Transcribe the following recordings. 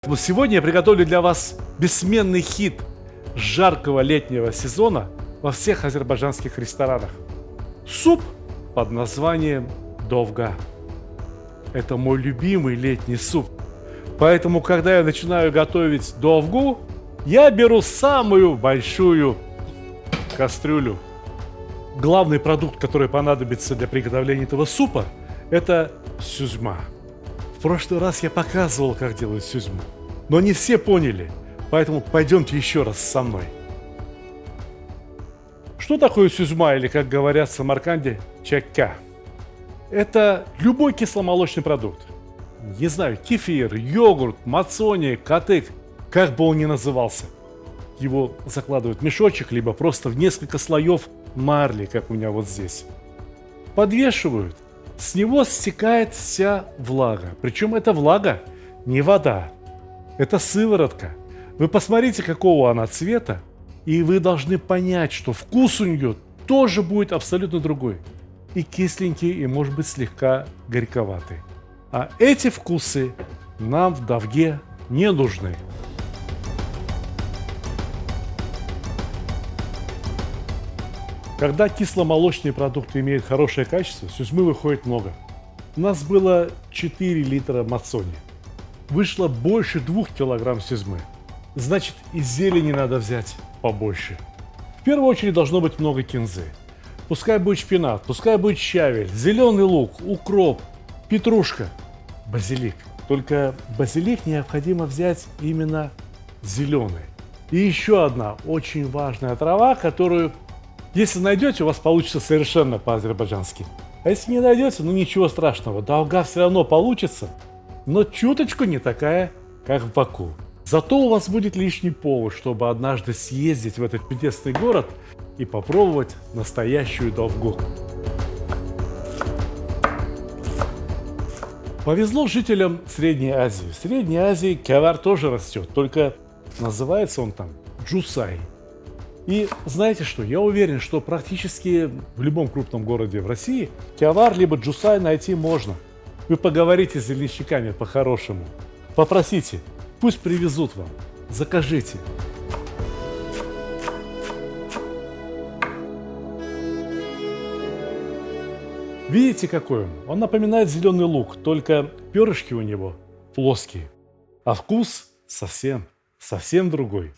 Вот сегодня я приготовлю для вас бессменный хит жаркого летнего сезона во всех азербайджанских ресторанах. Суп под названием довга. Это мой любимый летний суп. Поэтому, когда я начинаю готовить довгу, я беру самую большую кастрюлю. Главный продукт, который понадобится для приготовления этого супа, это сюзьма. В прошлый раз я показывал, как делают сюзьму, но не все поняли, поэтому пойдемте еще раз со мной. Что такое сюзьма, или, как говорят в Самарканде, чакка? Это любой кисломолочный продукт. Не знаю, кефир, йогурт, мацони, катык, как бы он ни назывался. Его закладывают в мешочек, либо просто в несколько слоев марли, как у меня вот здесь. Подвешивают. С него стекает вся влага. Причем эта влага не вода. Это сыворотка. Вы посмотрите, какого она цвета, и вы должны понять, что вкус у нее тоже будет абсолютно другой. И кисленький, и, может быть, слегка горьковатый. А эти вкусы нам в довге не нужны. Когда кисломолочные продукты имеют хорошее качество, сюзьмы выходит много. У нас было 4 литра мацони. Вышло больше 2 килограмм сюзьмы. Значит, и зелени надо взять побольше. В первую очередь должно быть много кинзы. Пускай будет шпинат, пускай будет щавель, зеленый лук, укроп, петрушка, базилик. Только базилик необходимо взять именно зеленый. И еще одна очень важная трава, которую, если найдете, у вас получится совершенно по-азербайджански. А если не найдете, ну ничего страшного, довга все равно получится, но чуточку не такая, как в Баку. Зато у вас будет лишний повод, чтобы однажды съездить в этот чудесный город и попробовать настоящую довгу. Повезло жителям Средней Азии. В Средней Азии киавар тоже растет, только называется он там джусай. И знаете что, я уверен, что практически в любом крупном городе в России киавар либо джусай найти можно. Вы поговорите с зеленщиками по-хорошему, попросите, пусть привезут вам, закажите. Видите, какой он? Он напоминает зеленый лук, только перышки у него плоские, а вкус совсем другой.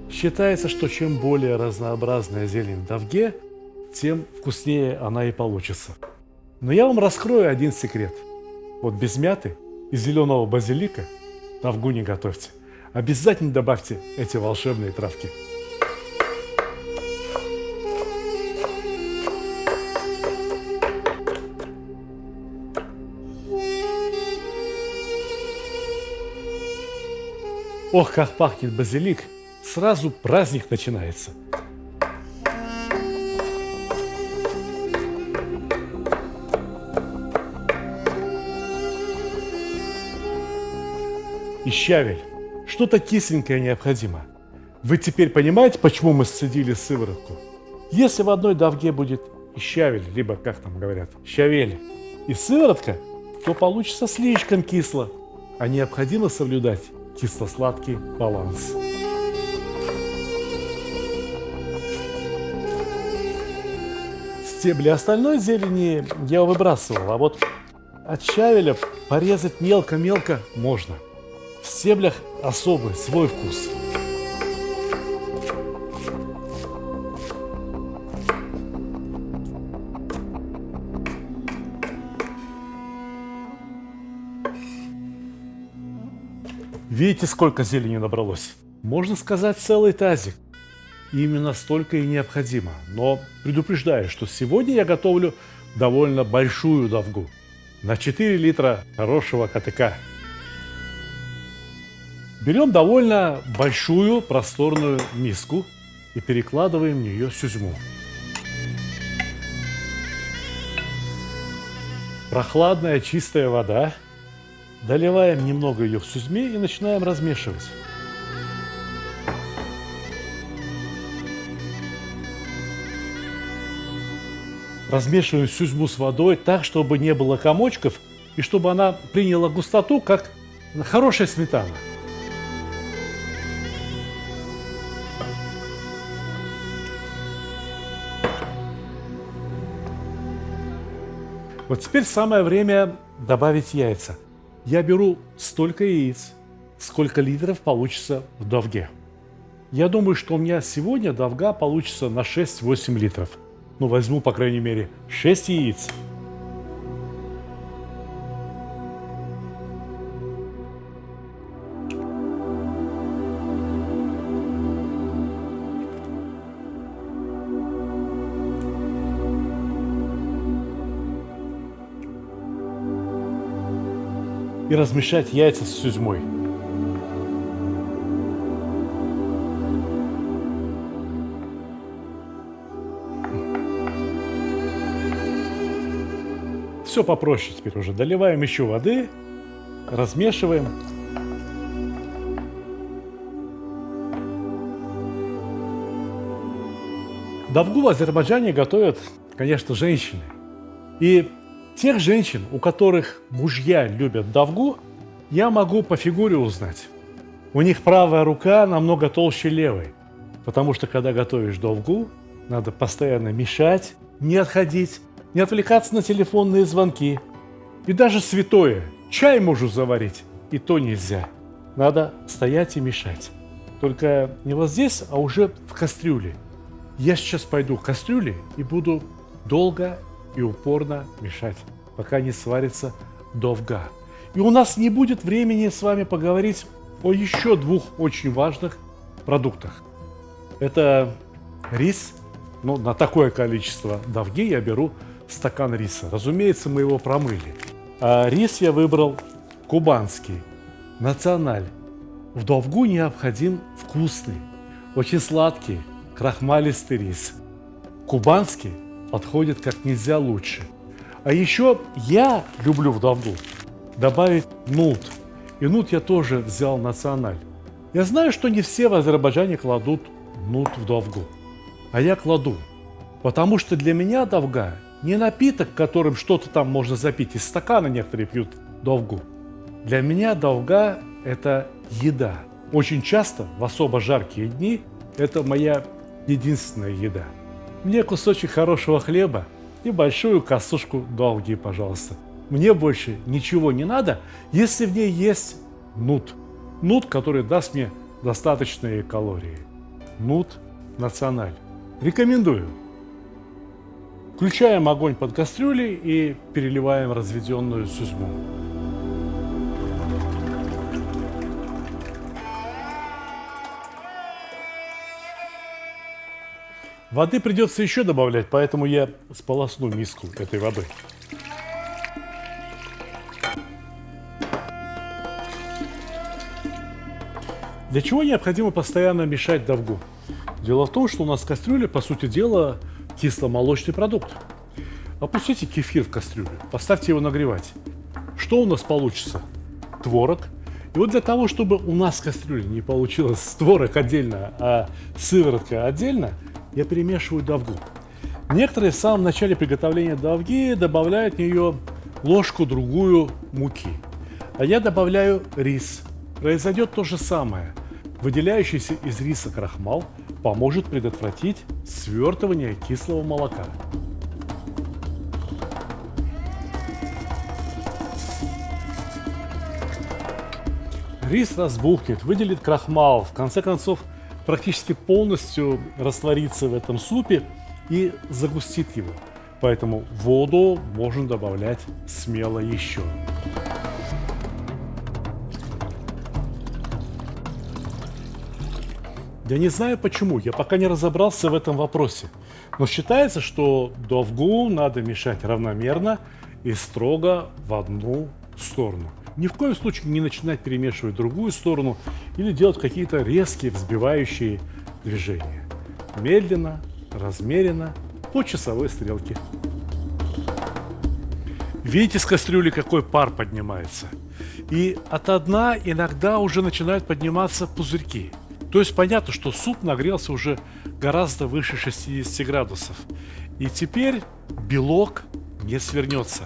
Считается, что чем более разнообразная зелень в довге, тем вкуснее она и получится. Но я вам раскрою один секрет. Вот без мяты и зеленого базилика довгу не готовьте. Обязательно добавьте эти волшебные травки. Ох, как пахнет базилик! Сразу праздник начинается. И щавель. Что-то кисленькое необходимо. Вы теперь понимаете, почему мы сцедили сыворотку? Если в одной довге будет и щавель, либо, как там говорят, щавель, и сыворотка, то получится слишком кисло. А необходимо соблюдать кисло-сладкий баланс. Стебли остальной зелени я выбрасывал, а вот от щавеля порезать мелко-мелко можно. В стеблях особый свой вкус. Видите, сколько зелени набралось? Можно сказать, целый тазик. Именно столько и необходимо. Но предупреждаю, что сегодня я готовлю довольно большую довгу. На 4 литра хорошего КТК. Берем довольно большую просторную миску и перекладываем в нее сюзьму. Прохладная чистая вода. Доливаем немного ее в сюзьме и начинаем размешивать. Размешиваем сюзьму с водой так, чтобы не было комочков и чтобы она приняла густоту, как хорошая сметана. Вот теперь самое время добавить яйца. Я беру столько яиц, сколько литров получится в довге. Я думаю, что у меня сегодня довга получится на 6-8 литров. Ну, возьму, по крайней мере, 6 яиц. И размешать яйца с сюзьмой. Все попроще теперь уже. Доливаем еще воды, размешиваем. Довгу в Азербайджане готовят, конечно, женщины. И тех женщин, у которых мужья любят довгу, я могу по фигуре узнать. У них правая рука намного толще левой. Потому что, когда готовишь довгу, надо постоянно мешать, не отходить, не отвлекаться на телефонные звонки. И даже святое, чай можешь заварить, и то нельзя. Надо стоять и мешать. Только не вот здесь, а уже в кастрюле. Я сейчас пойду к кастрюле и буду долго и упорно мешать, пока не сварится довга. И у нас не будет времени с вами поговорить о еще двух очень важных продуктах. Это рис. Ну, на такое количество довги я беру стакан риса. Разумеется, мы его промыли. А рис я выбрал кубанский, националь. В довгу необходим вкусный, очень сладкий, крахмалистый рис. Кубанский подходит как нельзя лучше. А еще я люблю в довгу добавить нут. И нут я тоже взял националь. Я знаю, что не все в Азербайджане кладут нут в довгу. А я кладу. Потому что для меня довга не напиток, которым что-то там можно запить. Из стакана некоторые пьют довгу. Для меня довга – это еда. Очень часто, в особо жаркие дни, это моя единственная еда. Мне кусочек хорошего хлеба и большую косушку довги, пожалуйста. Мне больше ничего не надо, если в ней есть нут. Нут, который даст мне достаточные калории. Нут националь. Рекомендую. Включаем огонь под кастрюлей и переливаем разведенную сюзьму. Воды придется еще добавлять, поэтому я сполосну миску этой водой. Для чего необходимо постоянно мешать довгу? Дело в том, что у нас в кастрюле, по сути дела, кисломолочный продукт. Опустите кефир в кастрюлю, поставьте его нагревать. Что у нас получится? Творог. И вот для того, чтобы у нас в кастрюле не получилось творог отдельно, а сыворотка отдельно, я перемешиваю довгу. Некоторые в самом начале приготовления довги добавляют в нее ложку-другую муки. А я добавляю рис. Произойдет то же самое. Выделяющийся из риса крахмал поможет предотвратить свертывание кислого молока. Рис разбухнет, выделит крахмал, в конце концов практически полностью растворится в этом супе и загустит его. Поэтому воду можно добавлять смело еще. Я не знаю почему, я пока не разобрался в этом вопросе. Но считается, что довгу надо мешать равномерно и строго в одну сторону. Ни в коем случае не начинать перемешивать в другую сторону или делать какие-то резкие взбивающие движения. Медленно, размеренно, по часовой стрелке. Видите, с кастрюли какой пар поднимается. И ото дна иногда уже начинают подниматься пузырьки. То есть понятно, что суп нагрелся уже гораздо выше 60 градусов. И теперь белок не свернется.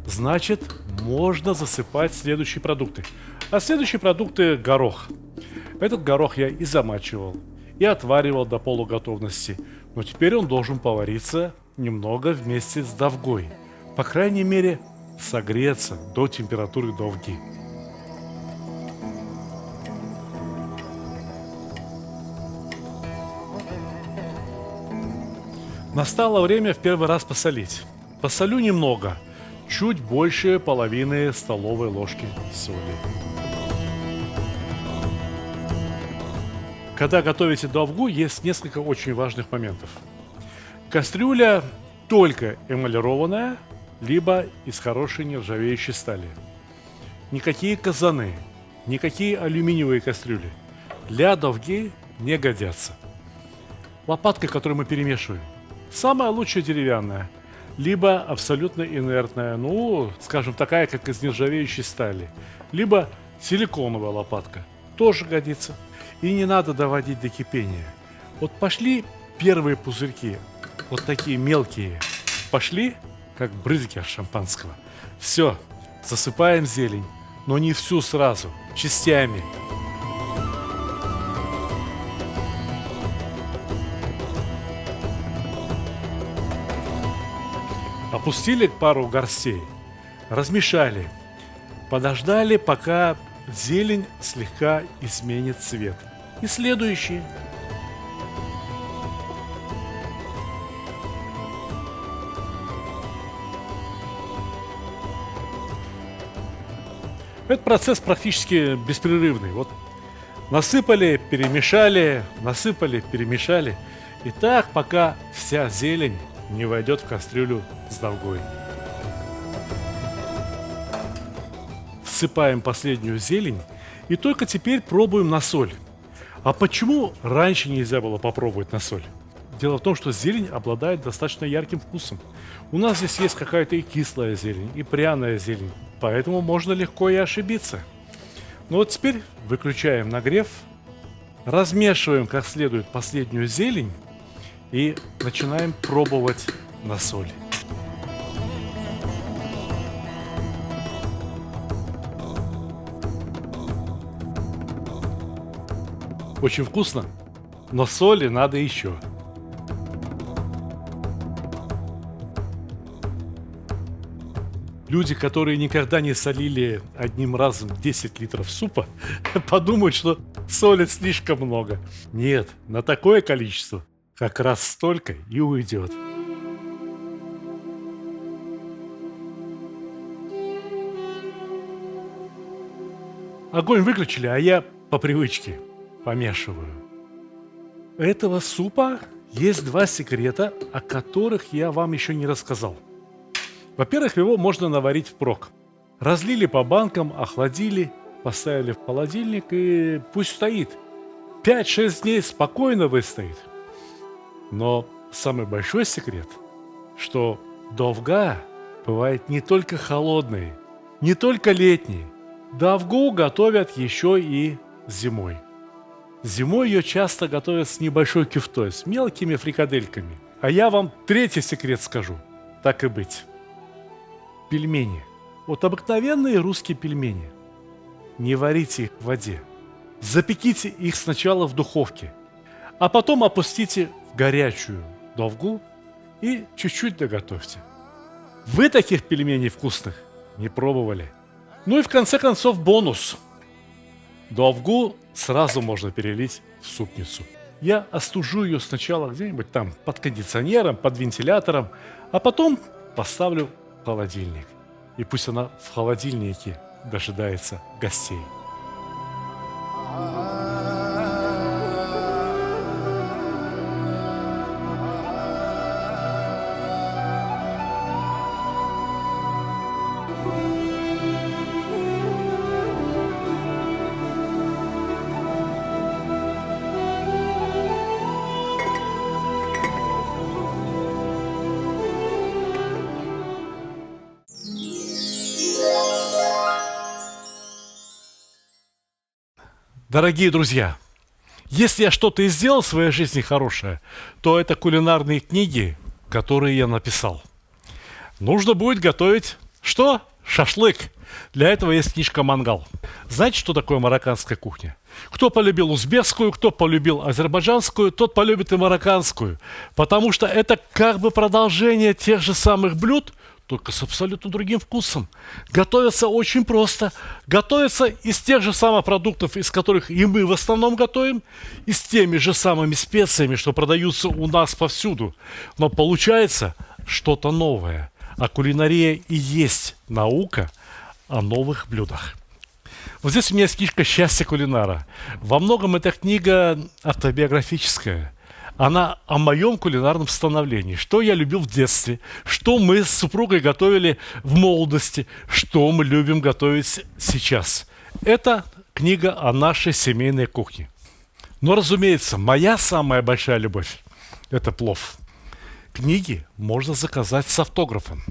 Значит, можно засыпать следующие продукты. А следующие продукты – горох. Этот горох я и замачивал, и отваривал до полуготовности. Но теперь он должен повариться немного вместе с довгой. По крайней мере, согреться до температуры довги. Настало время в первый раз посолить. Посолю немного, чуть больше половины столовой ложки соли. Когда готовите довгу, есть несколько очень важных моментов. Кастрюля только эмалированная, либо из хорошей нержавеющей стали. Никакие казаны, никакие алюминиевые кастрюли для довги не годятся. Лопатка, которую мы перемешиваем, самая лучшая деревянная, либо абсолютно инертная, скажем, такая, как из нержавеющей стали, либо силиконовая лопатка, тоже годится. И не надо доводить до кипения. Вот пошли первые пузырьки, вот такие мелкие, пошли, как брызги от шампанского. Все, засыпаем зелень, но не всю сразу, частями. Опустили пару горстей, размешали, подождали, пока зелень слегка изменит цвет. И следующие. Этот процесс практически беспрерывный. Вот насыпали, перемешали, насыпали, перемешали. И так, пока вся зелень не войдет в кастрюлю с довгой. Всыпаем последнюю зелень и только теперь пробуем на соль. А почему раньше нельзя было попробовать на соль? Дело в том, что зелень обладает достаточно ярким вкусом. У нас здесь есть какая-то и кислая зелень, и пряная зелень, поэтому можно легко и ошибиться. Ну вот теперь выключаем нагрев, размешиваем как следует последнюю зелень и начинаем пробовать на соль. Очень вкусно, но соли надо еще. Люди, которые никогда не солили одним разом 10 литров супа, подумают, что соли слишком много. Нет, на такое количество как раз столько и уйдет. Огонь выключили, а я по привычке помешиваю. У этого супа есть два секрета, о которых я вам еще не рассказал. Во-первых, его можно наварить впрок. Разлили по банкам, охладили, поставили в холодильник и пусть стоит. 5-6 дней спокойно выстоит. Но самый большой секрет, что довга бывает не только холодной, не только летней. Довгу готовят еще и зимой. Зимой ее часто готовят с небольшой кюфтой, с мелкими фрикадельками. А я вам третий секрет скажу. Так и быть. Пельмени. Вот обыкновенные русские пельмени. Не варите их в воде. Запеките их сначала в духовке, а потом опустите в горячую довгу и чуть-чуть доготовьте. Вы таких пельменей вкусных не пробовали. Ну и в конце концов бонус. Довгу сразу можно перелить в супницу. Я остужу ее сначала где-нибудь там под кондиционером, под вентилятором, а потом поставлю в холодильник. И пусть она в холодильнике дожидается гостей. Дорогие друзья, если я что-то и сделал в своей жизни хорошее, то это кулинарные книги, которые я написал. Нужно будет готовить что? Шашлык. Для этого есть книжка «Мангал». Знаете, что такое марокканская кухня? Кто полюбил узбекскую, кто полюбил азербайджанскую, тот полюбит и марокканскую. Потому что это как бы продолжение тех же самых блюд, только с абсолютно другим вкусом. Готовится очень просто. Готовится из тех же самых продуктов, из которых и мы в основном готовим, и с теми же самыми специями, что продаются у нас повсюду. Но получается что-то новое. А кулинария и есть наука о новых блюдах. Вот здесь у меня есть книжка «Счастье кулинара». Во многом эта книга автобиографическая. Она о моем кулинарном становлении. Что я любил в детстве, что мы с супругой готовили в молодости, что мы любим готовить сейчас. Это книга о нашей семейной кухне. Но, разумеется, моя самая большая любовь – это плов. Книги можно заказать с автографом.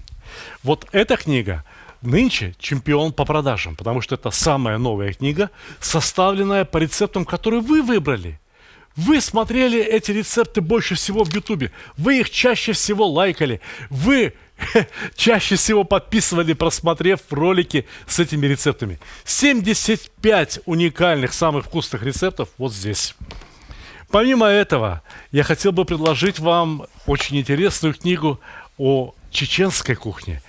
Вот эта книга нынче чемпион по продажам, потому что это самая новая книга, составленная по рецептам, которые вы выбрали. Вы смотрели эти рецепты больше всего в Ютубе, вы их чаще всего лайкали, вы чаще всего подписывали, просмотрев ролики с этими рецептами. 75 уникальных, самых вкусных рецептов вот здесь. Помимо этого, я хотел бы предложить вам очень интересную книгу о чеченской кухне.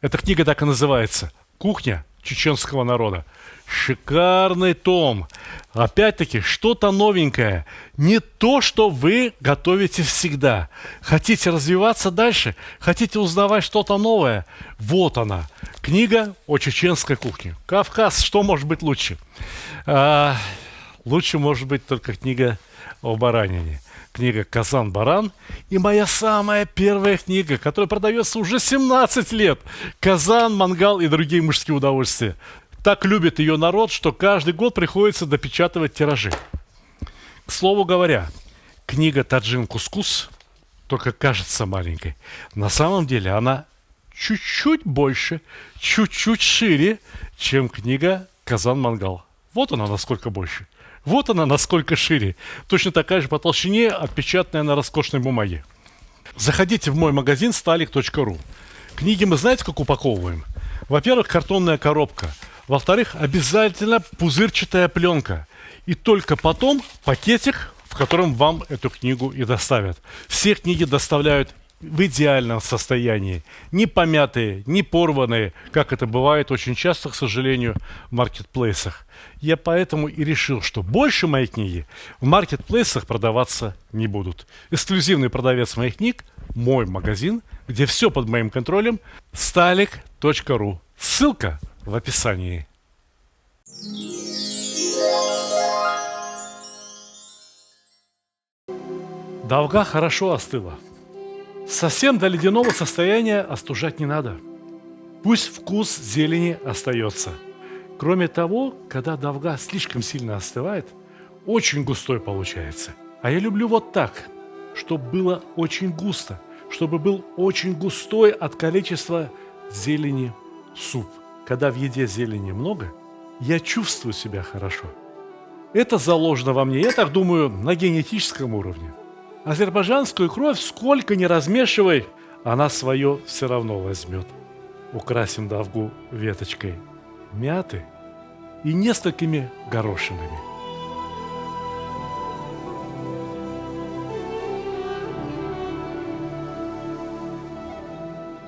Эта книга так и называется «Кухня чеченского народа». Шикарный том. Опять-таки, что-то новенькое. Не то, что вы готовите всегда. Хотите развиваться дальше? Хотите узнавать что-то новое? Вот она. Книга о чеченской кухне. Кавказ, что может быть лучше? Лучше может быть только книга о баранине. Книга «Казан-баран» и моя самая первая книга, которая продается уже 17 лет. «Казан, мангал и другие мужские удовольствия». Так любит ее народ, что каждый год приходится допечатывать тиражи. К слову говоря, книга «Таджин Кускус» только кажется маленькой. На самом деле она чуть-чуть больше, чуть-чуть шире, чем книга «Казан-мангал». Вот она насколько больше. Вот она насколько шире. Точно такая же по толщине, отпечатанная на роскошной бумаге. Заходите в мой магазин stalik.ru. Книги мы знаете, как упаковываем? Во-первых, картонная коробка. Во-вторых, обязательно пузырчатая пленка. И только потом пакетик, в котором вам эту книгу и доставят. Все книги доставляют в идеальном состоянии. Не помятые, не порванные, как это бывает очень часто, к сожалению, в маркетплейсах. Я поэтому и решил, что больше мои книги в маркетплейсах продаваться не будут. Эксклюзивный продавец моих книг – мой магазин, где все под моим контролем – stalik.ru. Ссылка в описании. Довга хорошо остыла. Совсем до ледяного состояния остужать не надо. Пусть вкус зелени остается. Кроме того, когда довга слишком сильно остывает, очень густой получается. А я люблю вот так, чтобы было очень густо, чтобы был очень густой от количества зелени суп. Когда в еде зелени много, я чувствую себя хорошо. Это заложено во мне, я так думаю, на генетическом уровне. Азербайджанскую кровь сколько ни размешивай, она свое все равно возьмет. Украсим довгу веточкой мяты и несколькими горошинами.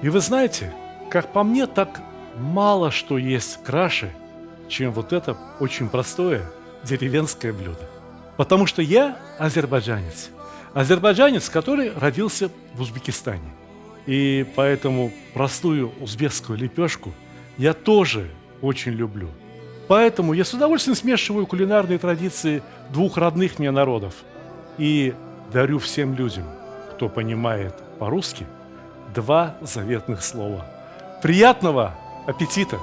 И вы знаете, как по мне, так мало что есть краше, чем вот это очень простое деревенское блюдо. Потому что я азербайджанец. Азербайджанец, который родился в Узбекистане. И поэтому простую узбекскую лепешку я тоже очень люблю. Поэтому я с удовольствием смешиваю кулинарные традиции двух родных мне народов. И дарю всем людям, кто понимает по-русски, два заветных слова. Приятного аппетита!